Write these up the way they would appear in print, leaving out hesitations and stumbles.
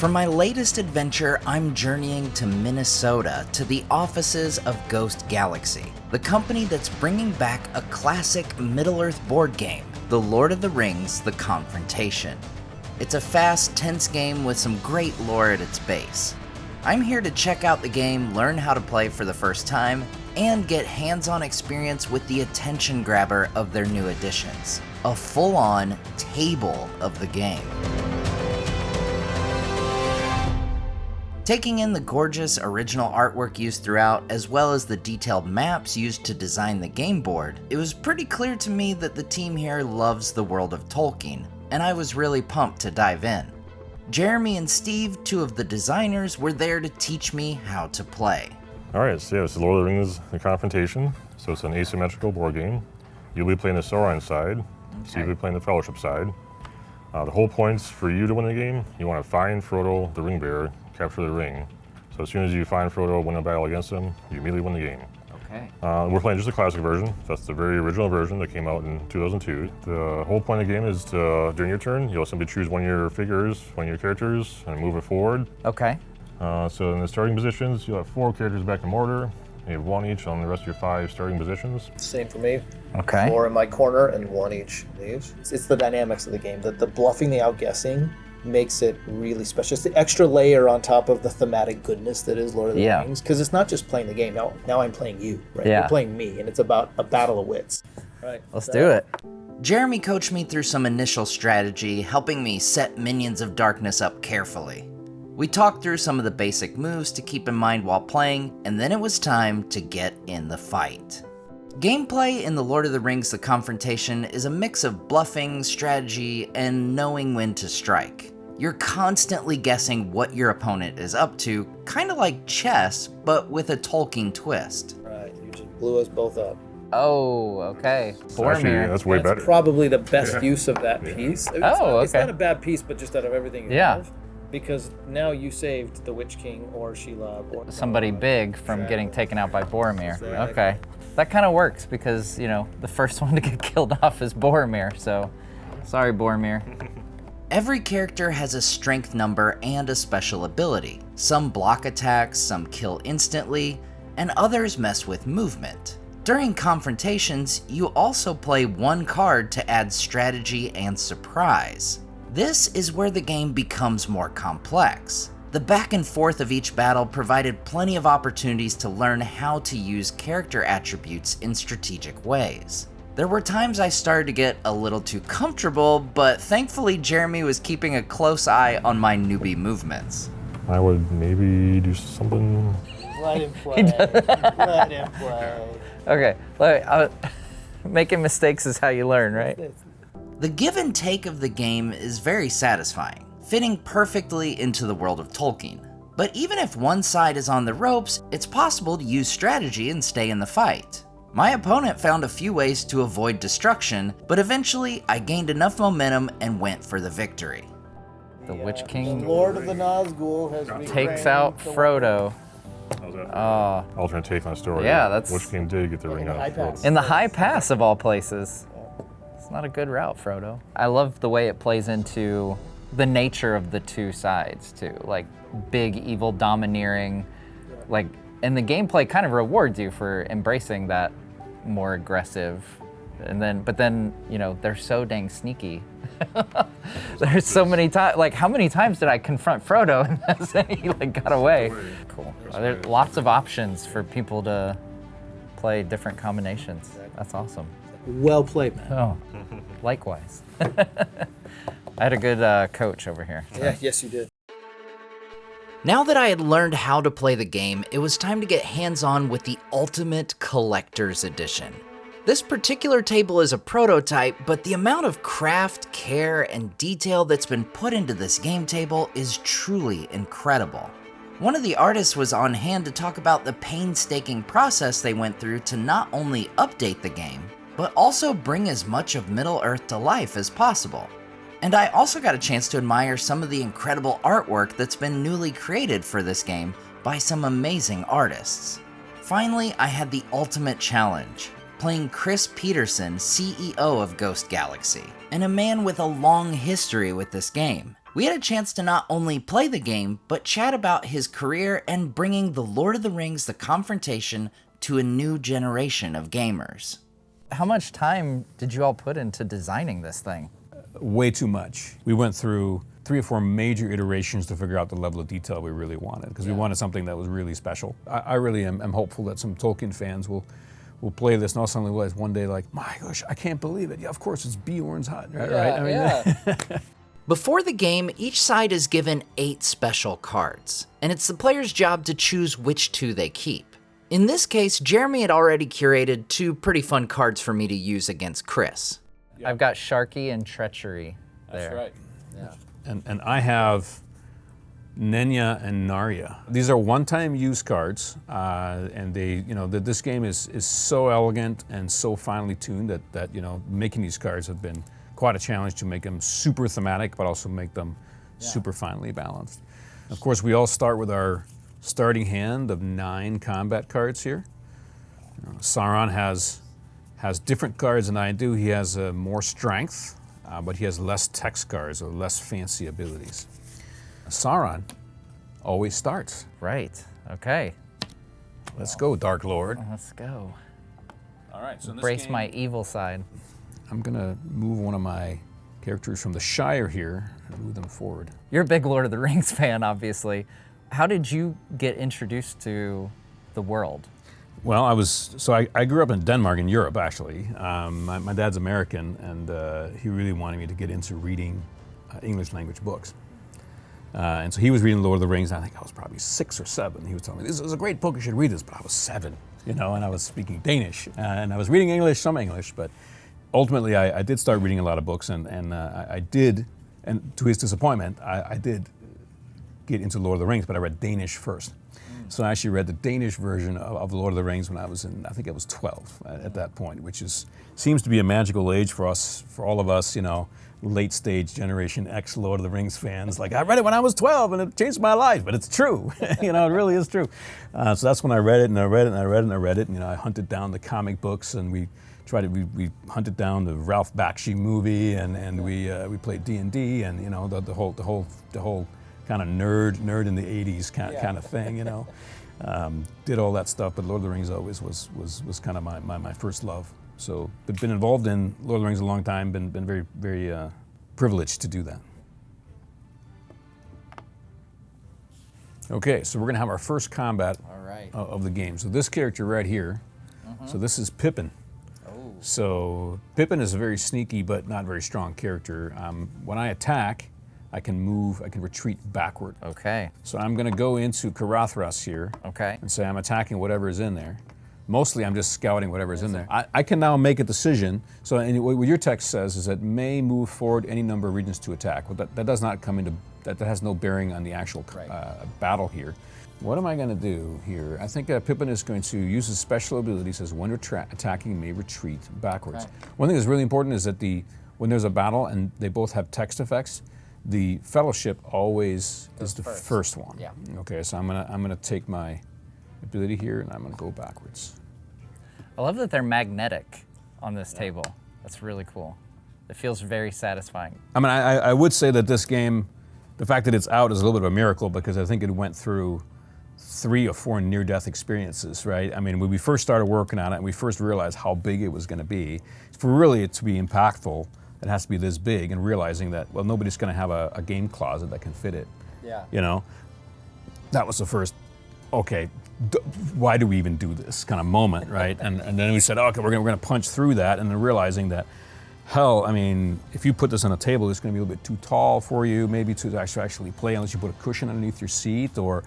For my latest adventure, I'm journeying to Minnesota to the offices of Ghost Galaxy, the company that's bringing back a classic Middle-earth board game, The Lord of the Rings: The Confrontation. It's a fast, tense game with some great lore at its base. I'm here to check out the game, learn how to play for the first time, and get hands-on experience with the attention grabber of their new additions, a full-on table of the game. Taking in the gorgeous original artwork used throughout, as well as the detailed maps used to design the game board, it was pretty clear to me that the team here loves the world of Tolkien, and I was really pumped to dive in. Jeremy and Steve, two of the designers, were there to teach me how to play. Alright, so it's the Lord of the Rings: The Confrontation. So it's an asymmetrical board game. You'll be playing the Sauron side, Steve will be playing the Fellowship side. The whole point's for you to win the game. You want to find Frodo, the Ringbearer, capture the ring. So as soon as you find Frodo, win a battle against him, you immediately win the game. Okay. We're playing just the classic version. That's the very original version that came out in 2002. The whole point of the game is to, during your turn, you'll simply choose one of your figures, one of your characters, and move it forward. Okay. So in the starting positions, you'll have 4 characters back in order. You have 1 each on the rest of your 5 starting positions. Same for me. Okay. 4 in my corner and 1 each of these. It's the dynamics of the game. The bluffing, the outguessing makes it really special. It's the extra layer on top of the thematic goodness that is Lord of the Rings. Because it's not just playing the game. Now I'm playing you, right? Yeah. You're playing me, and it's about a battle of wits. Right. Let's do it. Jeremy coached me through some initial strategy, helping me set Minions of Darkness up carefully. We talked through some of the basic moves to keep in mind while playing, and then it was time to get in the fight. Gameplay in The Lord of the Rings: The Confrontation is a mix of bluffing, strategy, and knowing when to strike. You're constantly guessing what your opponent is up to, kind of like chess, but with a Tolkien twist. Right, you just blew us both up. Oh, okay. Actually, that's way better. That's probably the best use of that piece. It's okay. not a bad piece, but just out of everything you have. Because now you saved the Witch King or Shelob or somebody big from getting taken out by Boromir. Exactly. Okay. That kind of works because, you know, the first one to get killed off is Boromir, so sorry, Boromir. Every character has a strength number and a special ability. Some block attacks, some kill instantly, and others mess with movement. During confrontations, you also play 1 card to add strategy and surprise. This is where the game becomes more complex. The back and forth of each battle provided plenty of opportunities to learn how to use character attributes in strategic ways. There were times I started to get a little too comfortable, but thankfully Jeremy was keeping a close eye on my newbie movements. I would maybe do something. Let him play. Let him play. Okay, making mistakes is how you learn, right? The give and take of the game is very satisfying, fitting perfectly into the world of Tolkien. But even if one side is on the ropes, it's possible to use strategy and stay in the fight. My opponent found a few ways to avoid destruction, but eventually I gained enough momentum and went for the victory. The Witch King The Lord of the Nazgul has takes out Frodo. Alternate take on the story. Yeah, that's- Witch King did get the ring out. In the High Pass of all places. It's not a good route, Frodo. I love the way it plays into the nature of the two sides too. Like big, evil, domineering, and the gameplay kind of rewards you for embracing that more aggressive. But then, you know, they're so dang sneaky. There's so many times, how many times did I confront Frodo and he got away? Cool. There's lots of options for people to play different combinations. That's awesome. Well played, man. Oh, likewise. I had a good coach over here. Yeah, yes you did. Now that I had learned how to play the game, it was time to get hands-on with the Ultimate Collector's Edition. This particular table is a prototype, but the amount of craft, care, and detail that's been put into this game table is truly incredible. One of the artists was on hand to talk about the painstaking process they went through to not only update the game, but also bring as much of Middle-earth to life as possible. And I also got a chance to admire some of the incredible artwork that's been newly created for this game by some amazing artists. Finally, I had the ultimate challenge, playing Chris Peterson, CEO of Ghost Galaxy, and a man with a long history with this game. We had a chance to not only play the game, but chat about his career and bringing The Lord of the Rings: The Confrontation to a new generation of gamers. How much time did you all put into designing this thing? Way too much. We went through 3 or 4 major iterations to figure out the level of detail we really wanted, because we wanted something that was really special. I really am hopeful that some Tolkien fans will play this and all suddenly realize one day, like, my gosh, I can't believe it. Yeah, of course, it's Beorn's hut, right? Yeah. Before the game, each side is given 8 special cards, and it's the player's job to choose which 2 they keep. In this case, Jeremy had already curated 2 pretty fun cards for me to use against Chris. I've got Sharky and Treachery there. That's right. Yeah. And I have Nenya and Narya. These are one-time use cards, and they, this game is so elegant and so finely tuned that making these cards have been quite a challenge to make them super thematic, but also make them super finely balanced. Of course, we all start with our starting hand of 9 combat cards here. Sauron has different cards than I do. He has more strength, but he has less text cards or less fancy abilities. Sauron always starts. Right, okay. Let's go, Dark Lord. Let's go. All right, so in this Brace game, my evil side. I'm gonna move one of my characters from the Shire here and move them forward. You're a big Lord of the Rings fan, obviously. How did you get introduced to the world? Well, I grew up in Denmark, in Europe, actually. My dad's American, and he really wanted me to get into reading English language books. And so he was reading Lord of the Rings, and I think I was probably 6 or 7. He was telling me, this is a great book, you should read this, but I was 7, and I was speaking Danish. And I was reading English, some English, but ultimately I did start reading a lot of books, and I did, and to his disappointment, I did get into Lord of the Rings, but I read Danish first. So I actually read the Danish version of Lord of the Rings when I was I think I was 12 at that point, which seems to be a magical age for all of us, late stage Generation X Lord of the Rings fans. Like, I read it when I was 12 and it changed my life, but it's true. It really is true. So that's when I read it, and I read it, and I read it, and I read it, and I hunted down the comic books, and we hunted down the Ralph Bakshi movie, and we played D&D, and the whole kind of nerd in the 80s kind of thing, did all that stuff, but Lord of the Rings always was kind of my first love. So I've been involved in Lord of the Rings a long time, been very, very privileged to do that. Okay, so we're gonna have our first combat of the game. So this character right here, so this is Pippin. So Pippin is a very sneaky but not very strong character. When I attack, I can retreat backward. Okay. So I'm gonna go into Karathras here. Okay. And say I'm attacking whatever is in there. Mostly I'm just scouting whatever is in there. I can now make a decision. So what your text says is that may move forward any number of regions to attack. Well, that does not come into, that has no bearing on the actual battle here. What am I gonna do here? I think Pippin is going to use his special ability, says when attacking may retreat backwards. Okay. One thing that's really important is that when there's a battle and they both have text effects, the fellowship always is the first one. Yeah. Okay, so I'm gonna take my ability here and I'm gonna go backwards. I love that they're magnetic on this table. That's really cool. It feels very satisfying. I mean, I would say that this game, the fact that it's out is a little bit of a miracle, because I think it went through 3 or 4 near-death experiences, right? I mean, when we first started working on it and we first realized how big it was gonna be, for really it to be impactful, it has to be this big, and realizing that, well, nobody's gonna have a game closet that can fit it. Yeah. That was the first, okay, why do we even do this kind of moment, right? And then we said, okay, we're gonna punch through that, and then realizing that, hell, I mean, if you put this on a table, it's gonna be a little bit too tall for you, maybe to actually play, unless you put a cushion underneath your seat, or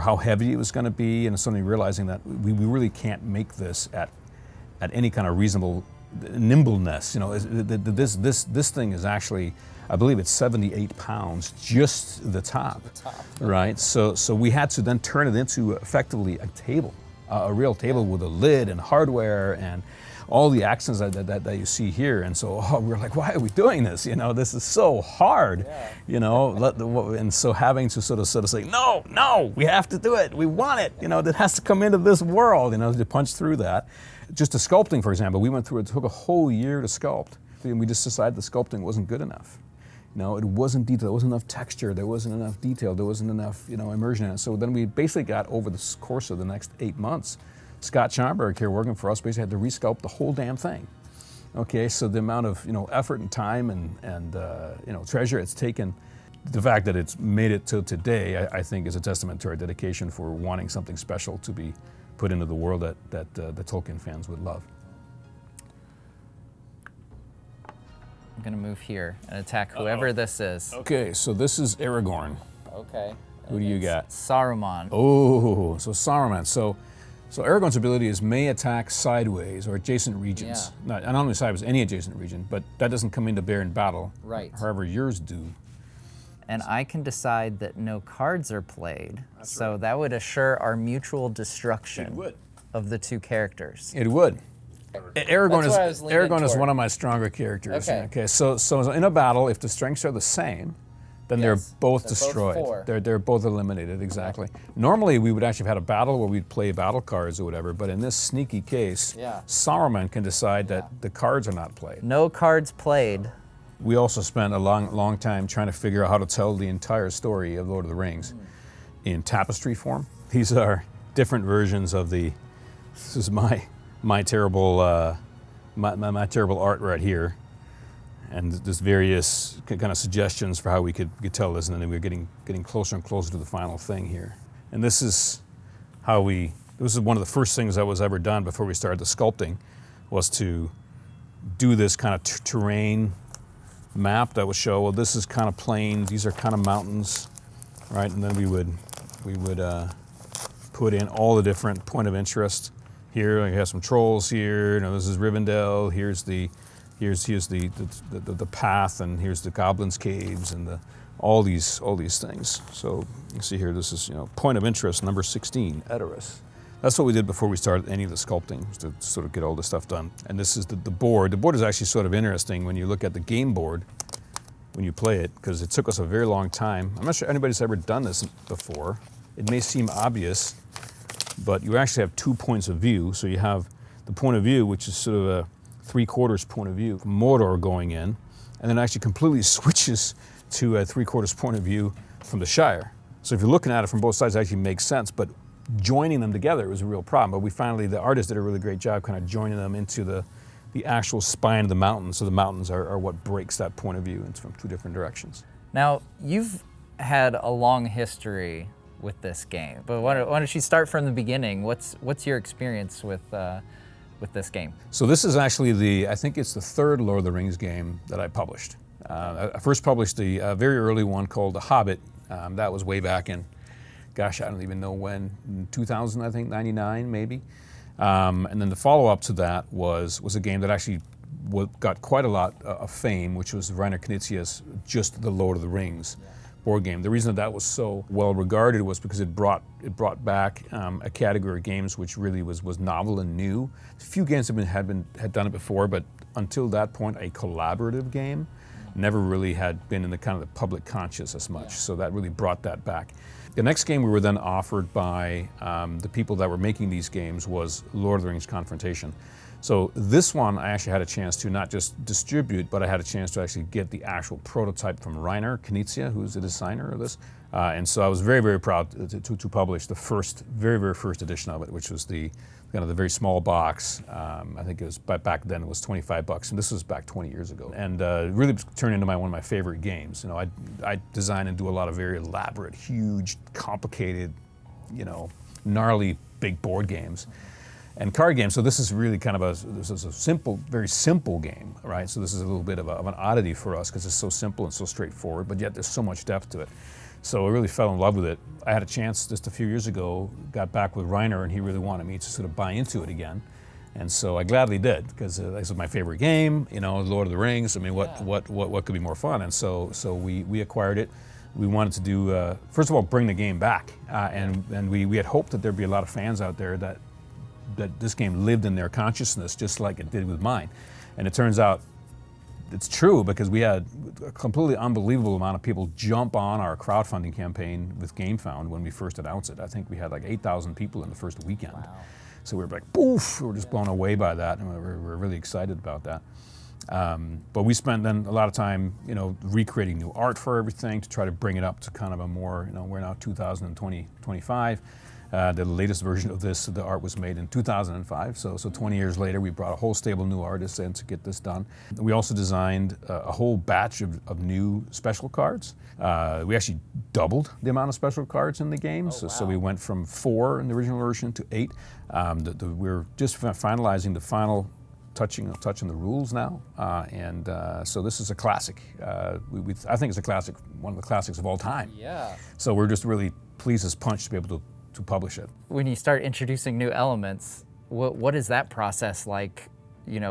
how heavy it was gonna be, and suddenly realizing that we really can't make this at any kind of reasonable nimbleness. This thing is actually, I believe it's 78 pounds, just the top. Right? So we had to then turn it into effectively a table, a real table with a lid and hardware and all the accents that you see here. And so we're like, why are we doing this? This is so hard. And so having to sort of say, no, we have to do it. We want it. That has to come into this world. To punch through that. Just the sculpting, for example, we went through, it took a whole year to sculpt. And we just decided the sculpting wasn't good enough. No, it wasn't detailed. There wasn't enough texture. There wasn't enough detail. There wasn't enough, immersion in it. So then we basically got, over the course of the next 8 months, Scott Schomburg here working for us basically had to resculpt the whole damn thing. Okay, so the amount of effort and time and treasure it's taken, the fact that it's made it till today, I think is a testament to our dedication for wanting something special to be put into the world that the Tolkien fans would love. I'm gonna move here and attack whoever this is. Okay, so this is Aragorn. Okay. Who do you got? Saruman. Oh, so Saruman. So Aragorn's ability is may attack sideways or adjacent regions. Yeah. Not only sideways, any adjacent region, but that doesn't come into bear in battle. Right. However, yours do. And I can decide that no cards are played, so that would assure our mutual destruction It would. of the two characters. It would. Aragorn That's what I was leaning is toward. one of my stronger characters. Okay. So in a battle, if the strengths are the same, then Yes, they're both they're both destroyed. 4. They're both eliminated, exactly. Normally, we would actually have had a battle where we'd play battle cards or whatever, but in this sneaky case, Saruman can decide that the cards are not played. No cards played. We also spent a long time trying to figure out how to tell the entire story of Lord of the Rings in tapestry form. These are different versions of this is my terrible my terrible art right here, and there's various kind of suggestions for how we could tell this, and then we're getting closer and closer to the final thing here. And this is this is one of the first things that was ever done before we started the sculpting, was to do this kind of terrain map that would show, well, this is kind of plains, these are kind of mountains, right? And then we would put in all the different point of interest. Here we have some trolls here. This is Rivendell. Here's the path, and here's the goblins' caves, and all these things. So you see here, this is point of interest number 16, Edoras. That's what we did before we started any of the sculpting, was to sort of get all this stuff done. And this is the board. The board is actually sort of interesting when you look at the game board when you play it, because it took us a very long time. I'm not sure anybody's ever done this before. It may seem obvious, but you actually have 2 points of view. So you have the point of view, which is sort of a 3/4 point of view from Mordor going in, and then actually completely switches to a 3/4 point of view from the Shire. So if you're looking at it from both sides, it actually makes sense, but joining them together was a real problem. But the artist did a really great job kind of joining them into the actual spine of the mountain. So the mountains are what breaks that point of view from 2 different directions. Now, you've had a long history with this game, but why don't you start from the beginning? What's your experience with this game? So this is actually I think it's the 3rd Lord of the Rings game that I published. I first published a very early one called The Hobbit. That was way back in, gosh, I don't even know when, 2000, I think, 99 maybe. And then the follow-up to that was a game that actually got quite a lot of fame, which was Reiner Knizia's Just the Lord of the Rings board game. The reason that was so well regarded was because it brought back a category of games which really was novel and new. A few games had done it before, but until that point, a collaborative game never really had been in the kind of the public conscious as much. So that really brought that back. The next game we were then offered by the people that were making these games was Lord of the Rings Confrontation. So this one I actually had a chance to not just distribute, but I had a chance to actually get the actual prototype from Reiner Knizia, who's the designer of this. And so I was very, very proud to publish the very, very first edition of it, which was the very small box. I think it was, back then it was $25, and this was back 20 years ago. And really turned into one of my favorite games. I design and do a lot of very elaborate, huge, complicated, gnarly, big board games and card games. So this is really kind of this is a simple, very simple game, right? So this is a little bit of an oddity for us because it's so simple and so straightforward, but yet there's so much depth to it. So I really fell in love with it. I had a chance just a few years ago, got back with Reiner, and he really wanted me to sort of buy into it again. And so I gladly did, because this is my favorite game, Lord of the Rings. I mean, what could be more fun? And so we acquired it. We wanted to do, first of all, bring the game back. And we had hoped that there'd be a lot of fans out there that this game lived in their consciousness, just like it did with mine. And it turns out it's true, because we had a completely unbelievable amount of people jump on our crowdfunding campaign with GameFound when we first announced it. I think we had like 8,000 people in the first weekend. Wow. So we were like, poof, we were just blown away by that, and we were really excited about that. But we spent then a lot of time, recreating new art for everything to try to bring it up to kind of a more, we're now 2025. The latest version of this, the art was made in 2005. So 20 years later, we brought a whole stable of new artists in to get this done. We also designed a whole batch of new special cards. We actually doubled the amount of special cards in the game. So we went from 4 in the original version to 8. We're just finalizing the final touching the rules now, and so this is a classic. I think it's a classic, one of the classics of all time. Yeah. So we're just really pleased as punch to be able to publish it. When you start introducing new elements, what is that process like?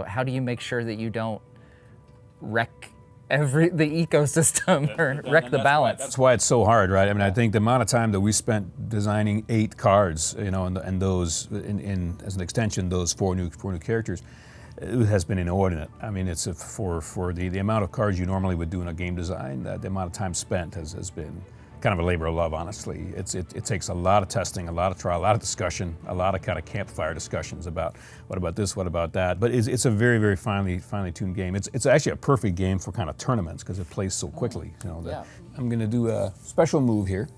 How do you make sure that you don't wreck the ecosystem or wreck the balance? That's why it's so hard, right? I mean, I think the amount of time that we spent designing 8 cards, and those as an extension, those four new characters, it has been inordinate. I mean, it's for the amount of cards you normally would do in a game design, the amount of time spent has been kind of a labor of love, honestly. It takes a lot of testing, a lot of trial, a lot of discussion, a lot of kind of campfire discussions about what about this, what about that. But it's a very, very finely tuned game. It's actually a perfect game for kind of tournaments because it plays so quickly. I'm going to do a special move here.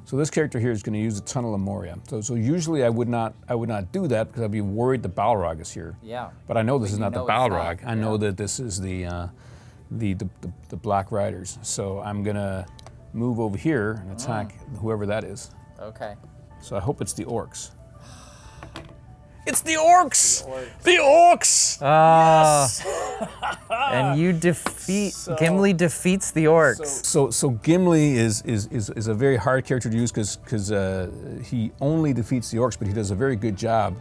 So this character here is going to use the Tunnel of Moria. So usually I would not do that because I'd be worried the Balrog is here. Yeah. But I know this is not the Balrog. I know that this is the Black Riders. So I'm going to move over here and attack whoever that is. Okay. So I hope it's the orcs. It's the orcs! The orcs! Yes! And you defeat, Gimli defeats the orcs. So Gimli is a very hard character to use because he only defeats the orcs, but he does a very good job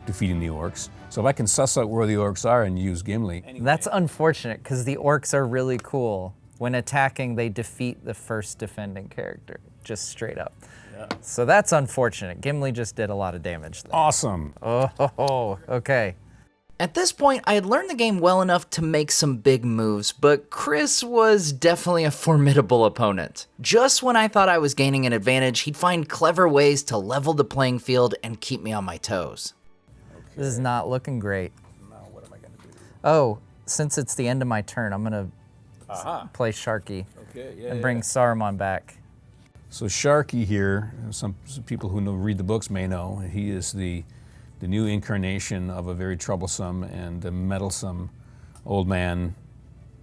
defeating the orcs. So if I can suss out where the orcs are and use Gimli. That's unfortunate because the orcs are really cool. When attacking, they defeat the first defending character, just straight up. Yeah. So that's unfortunate. Gimli just did a lot of damage there. Awesome. Oh, okay. At this point, I had learned the game well enough to make some big moves, but Chris was definitely a formidable opponent. Just when I thought I was gaining an advantage, he'd find clever ways to level the playing field and keep me on my toes. Okay. This is not looking great. Now what am I going to do? Oh, since it's the end of my turn, I'm going to play Sharky and bring Saruman back. So Sharky here, some people who read the books may know, he is the new incarnation of a very troublesome and meddlesome old man,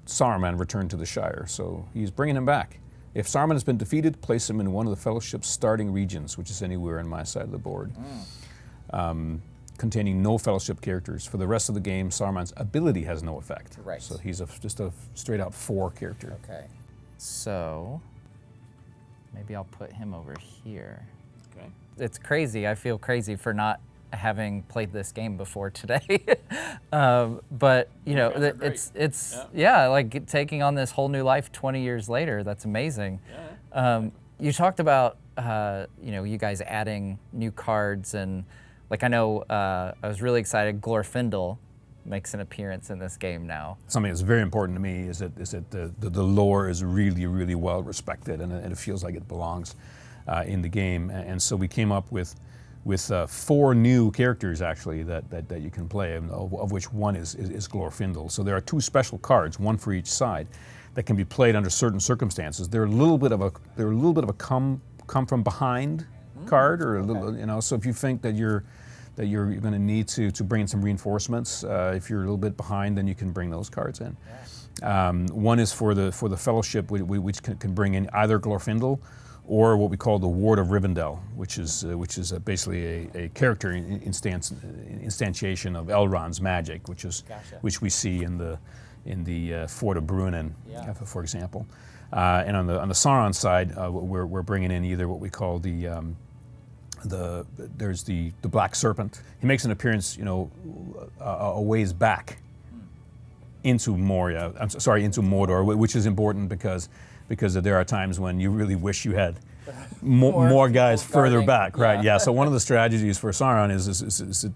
Saruman, returned to the Shire. So he's bringing him back. If Saruman has been defeated, place him in one of the Fellowship's starting regions, which is anywhere on my side of the board. Containing no Fellowship characters. For the rest of the game, Saruman's ability has no effect. Right. So he's just a straight out 4 character. Okay. So maybe I'll put him over here. Okay. It's crazy. I feel crazy for not having played this game before today. But it's like taking on this whole new life 20 years later. That's amazing. Yeah. You talked about you guys adding new cards and. Like I know, I was really excited. Glorfindel makes an appearance in this game now. Something that's very important to me is that the lore is really, really well respected, and it feels like it belongs in the game. And so we came up with 4 new characters actually that you can play, of which one is Glorfindel. So there are 2 special cards, one for each side, that can be played under certain circumstances. They're a little bit of a come from behind card, or a little, so if you think that you're going to need to bring in some reinforcements, if you're a little bit behind, then you can bring those cards in. Yes. One is for the Fellowship, which can bring in either Glorfindel or what we call the Ward of Rivendell, which is basically a character instantiation of Elrond's magic, which we see in the Fort of Brunnen, for example. And on the Sauron side, we're bringing in either what we call there's the Black Serpent. He makes an appearance, a ways back into Moria. Into Mordor, which is important because there are times when you really wish you had more guys further back, right? Yeah. So one of the strategies for Sauron is it's a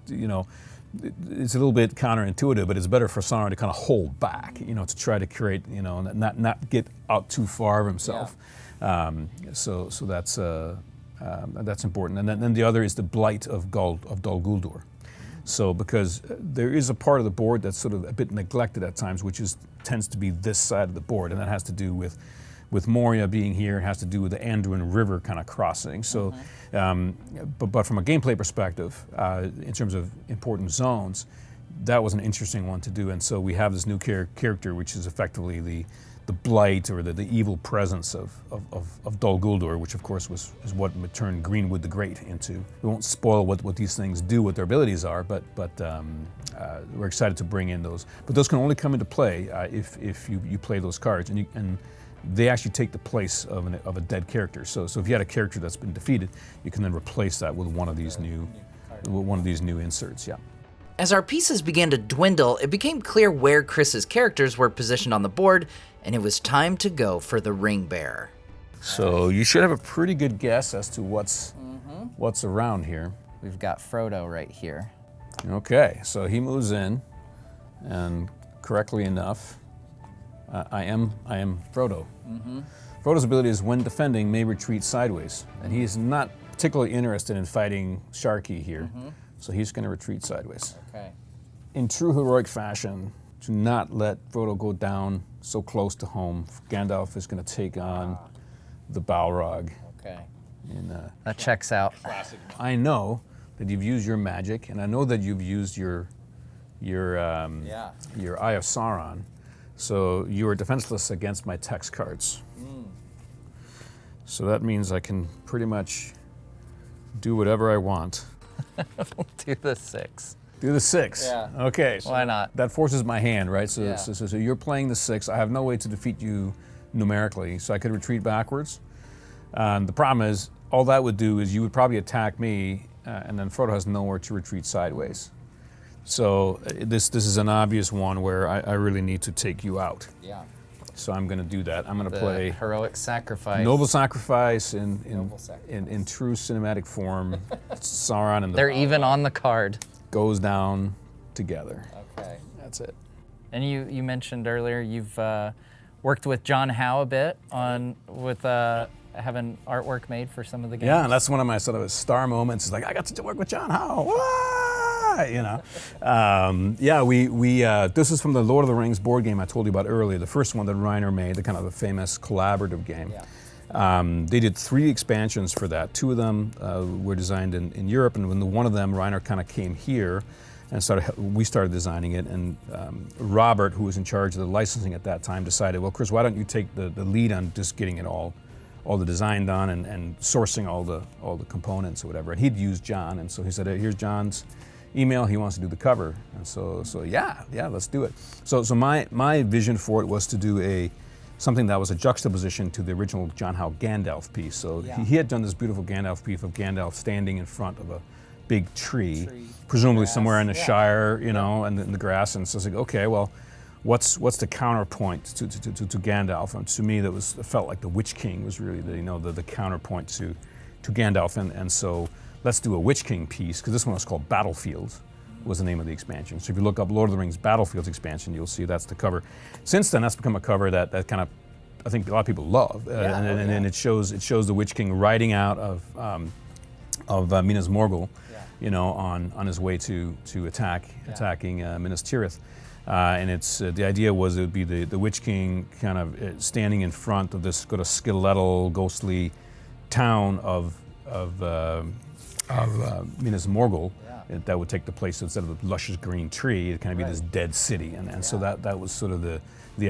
little bit counterintuitive, but it's better for Sauron to kind of hold back, to try to create, not get out too far of himself. Yeah. So that's important. And then the other is the Blight of Dol Guldur. So because there is a part of the board that's sort of a bit neglected at times, which tends to be this side of the board, and that has to do with Moria being here. It has to do with the Anduin River kind of crossing. So, but from a gameplay perspective, in terms of important zones, that was an interesting one to do. And so we have this new character, which is effectively the blight or the evil presence of Dol Guldur, which of course is what turned Greenwood the Great into. We won't spoil what these things do, what their abilities are, but we're excited to bring in those. But those can only come into play if you play those cards, and they actually take the place of a dead character. So if you had a character that's been defeated, you can then replace that with one of these new inserts. Yeah. As our pieces began to dwindle, it became clear where Chris's characters were positioned on the board, and it was time to go for the Ringbearer. So you should have a pretty good guess as to what's around here. We've got Frodo right here. Okay, so he moves in, and correctly enough, I am Frodo. Frodo's ability is when defending may retreat sideways, and he is not particularly interested in fighting Sharky here, so he's going to retreat sideways. Okay. In true heroic fashion, do not let Frodo go down so close to home. Gandalf is going to take on the Balrog. Okay. That checks out. I know that you've used your magic, and I know that you've used your Eye of Sauron, so you are defenseless against my text cards. So that means I can pretty much do whatever I want. Do the 6. Do the 6. Yeah. Okay. So why not? That forces my hand, right? So, Yeah. so you're playing the 6. I have no way to defeat you numerically, so I could retreat backwards. The problem is, all that would do is you would probably attack me, and then Frodo has nowhere to retreat sideways. So this is an obvious one where I really need to take you out. Yeah. So I'm going to do that. I'm going to play heroic sacrifice. Noble Sacrifice in true cinematic form. Sauron and They're even on the card. Goes down together. Okay. That's it. And you mentioned earlier you've worked with John Howe a bit with having artwork made for some of the games. Yeah, and that's one of my sort of star moments. It's like, I got to work with John Howe. You know. This is from the Lord of the Rings board game I told you about earlier, the first one that Reiner made, the kind of the famous collaborative game. Yeah. They did 3 expansions for that. 2 of them were designed in Europe, and when one of them, Reiner kind of came here and we started designing it, and Robert, who was in charge of the licensing at that time, decided, well, Chris, why don't you take the lead on just getting it all the design done and sourcing all the components or whatever. And he'd used John, and so he said, hey, here's John's email, he wants to do the cover. And so yeah, let's do it. So my vision for it was to do something that was a juxtaposition to the original John Howe Gandalf piece. So he had done this beautiful Gandalf piece of Gandalf standing in front of a big tree. Presumably grass. Somewhere in the Shire, you know, and in the grass. And so it's like, okay, well, what's the counterpoint to Gandalf? And to me, it felt like the Witch King was really the counterpoint to Gandalf. And so let's do a Witch King piece, because this one was called Battlefields, was the name of the expansion. So if you look up Lord of the Rings Battlefields expansion, you'll see that's the cover. Since then, that's become a cover that kind of, I think a lot of people love. And it shows the Witch King riding out of Minas Morgul, you know, on his way to attacking Minas Tirith. And it's the idea was it would be the Witch King kind of standing in front of this sort of skeletal, ghostly town of Minas Morgul. That would take the place, instead of a luscious green tree, it'd kind of be this dead city, and so that was sort of the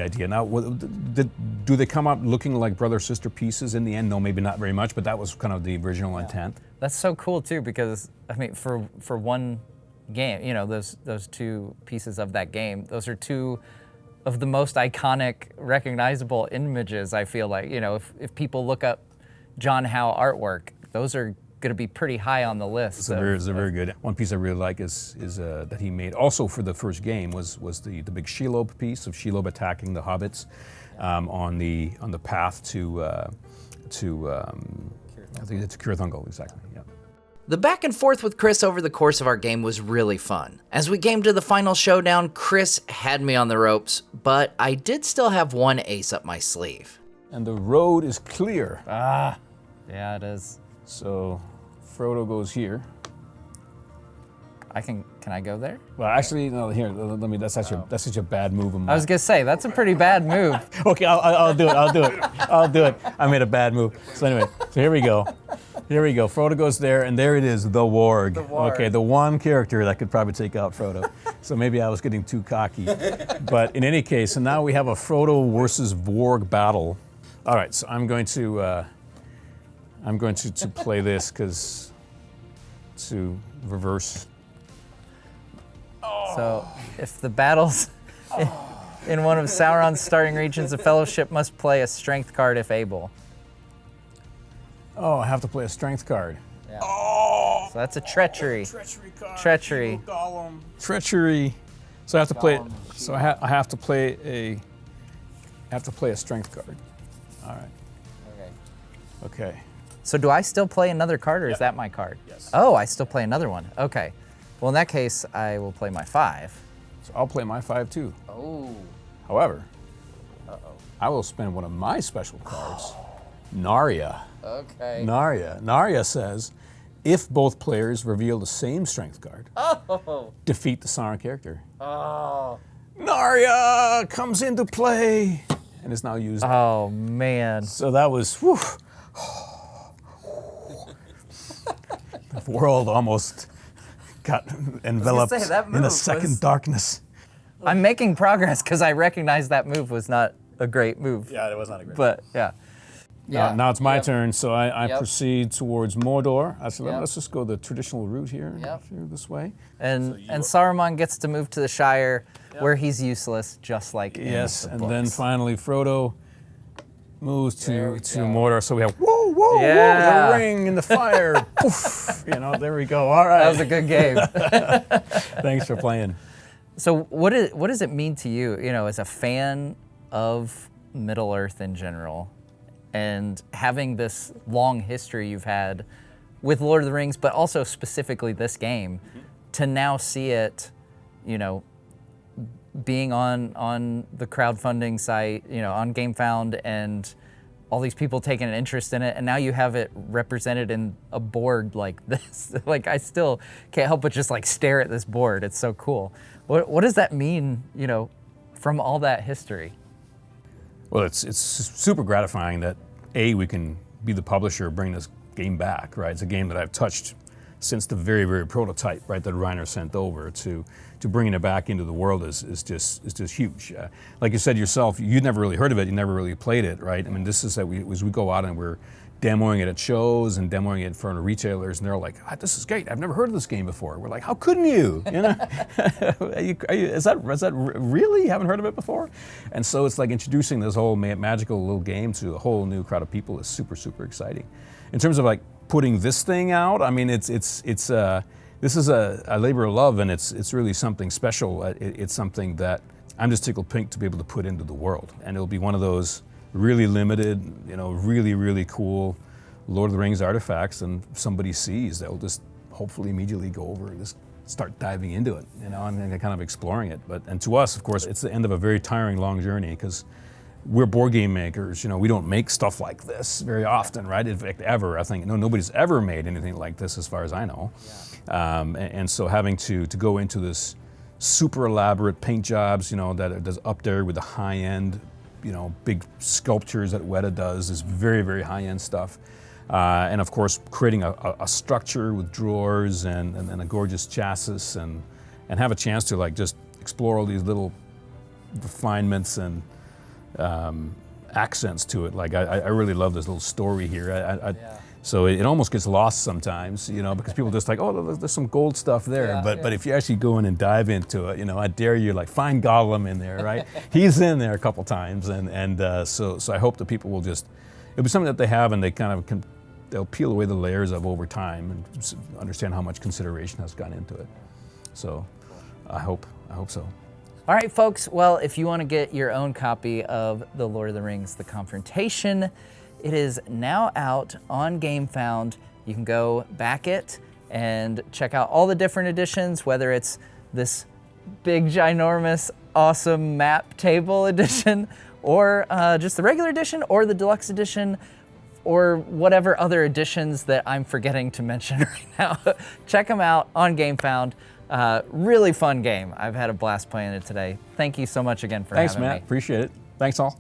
idea. Now, do they come out looking like brother-sister pieces in the end? No, maybe not very much, but that was kind of the original intent. That's so cool too, because I mean, for one game, you know, those 2 pieces of that game, those are 2 of the most iconic, recognizable images. I feel like, you know, if people look up John Howe artwork, those are going to be pretty high on the list. They're very good. One piece I really like is that he made also for the first game was the big Shelob piece of Shelob attacking the hobbits on the path to I think it's Cirith Ungol, exactly. Yeah. The back and forth with Chris over the course of our game was really fun. As we came to the final showdown, Chris had me on the ropes, but I did still have one ace up my sleeve. And the road is clear. Yeah, it is. So Frodo goes here. Can Can I go there? Well, actually, no. Here, let me. That's such a bad move of mine. I was gonna say that's a pretty bad move. Okay, I'll do it. I made a bad move. So anyway, so here we go. Frodo goes there, and there it is, the warg. warg. Okay, the one character that could probably take out Frodo. So maybe I was getting too cocky. But in any case, so now we have a Frodo versus warg battle. All right, so I'm going to play this to reverse. So if the battle's in one of Sauron's starting regions, the Fellowship must play a strength card if able. Oh, I have to play a strength card. Yeah. Oh! So that's a treachery. Treachery card. Treachery. Treachery. So I have to play. So I have to play a. Strength card. All right. Okay. So do I still play another card, or is that my card? Yes. Oh, I still play another one. Okay. Well, in that case, I will play my 5. So I'll play my 5 too. Oh. However, I will spend one of my special cards, Narya. Okay. Narya says, if both players reveal the same strength card, defeat the Sauron character. Oh. Narya comes into play and is now used. Oh, man. So that was, whew. The world almost got enveloped in a second darkness. I'm making progress because I recognize that move was not a great move. Yeah, it was not a great But yeah. Now it's my turn, so I proceed towards Mordor. I said, Yep. let's just go the traditional route here, Yep. this way. And Saruman gets to move to the Shire where he's useless, just like in Yes, the and books. then finally Frodo moves to There we go. Mordor. So we have whoa, Yeah. the ring and the fire. Poof, there we go. All right. That was a good game. Thanks for playing. So what does it mean to you, as a fan of Middle-earth in general, and having this long history you've had with Lord of the Rings, but also specifically this game, to now see it, being on the crowdfunding site, on GameFound, and all these people taking an interest in it, and now you have it represented in a board like this. Like, I still can't help but just stare at this board. It's so cool. What does that mean, from all that history? Well, it's super gratifying that we can be the publisher, bring this game back, right? It's a game that I've touched since the very, very prototype, right, that Reiner sent over. To bringing it back into the world is just huge. Like you said yourself, you'd never really heard of it, you never really played it, right? I mean, this is that we go out and we're demoing it at shows and demoing it in front of retailers, and they're like, "This is great! I've never heard of this game before." We're like, "How couldn't you? Is that really? You haven't heard of it before?" And so it's like introducing this whole magical little game to a whole new crowd of people is super, super exciting. In terms of putting this thing out, I mean, this is a labor of love, and it's really something special. It's something that I'm just tickled pink to be able to put into the world, and it'll be one of those really limited, really, really cool Lord of the Rings artifacts, and somebody sees, they'll just hopefully immediately go over and just start diving into it, and kind of exploring it. And to us, of course, it's the end of a very tiring, long journey, because we're board game makers. We don't make stuff like this very often, right? In fact, ever. I think nobody's ever made anything like this, as far as I know. Yeah. And so having to go into this super elaborate paint jobs, that is up there with the high end, big sculptures that Weta does is very, very high-end stuff. And of course, creating a structure with drawers and a gorgeous chassis, and have a chance to just explore all these little refinements and accents to it. I really love this little story here. So it almost gets lost sometimes, because people just there's some gold stuff there. But if you actually go in and dive into it, I dare you, find Gollum in there, right? He's in there a couple times, and so I hope that people will it'll be something that they have, and they kind of they'll peel away the layers of over time and understand how much consideration has gone into it. So I hope so. All right, folks. Well, if you want to get your own copy of The Lord of the Rings, The Confrontation, it is now out on GameFound. You can go back it and check out all the different editions, whether it's this big, ginormous, awesome map table edition, or just the regular edition, or the deluxe edition, or whatever other editions that I'm forgetting to mention right now. Check them out on GameFound. Really fun game. I've had a blast playing it today. Thank you so much again for Thanks, having Matt. me. Appreciate it. Thanks all.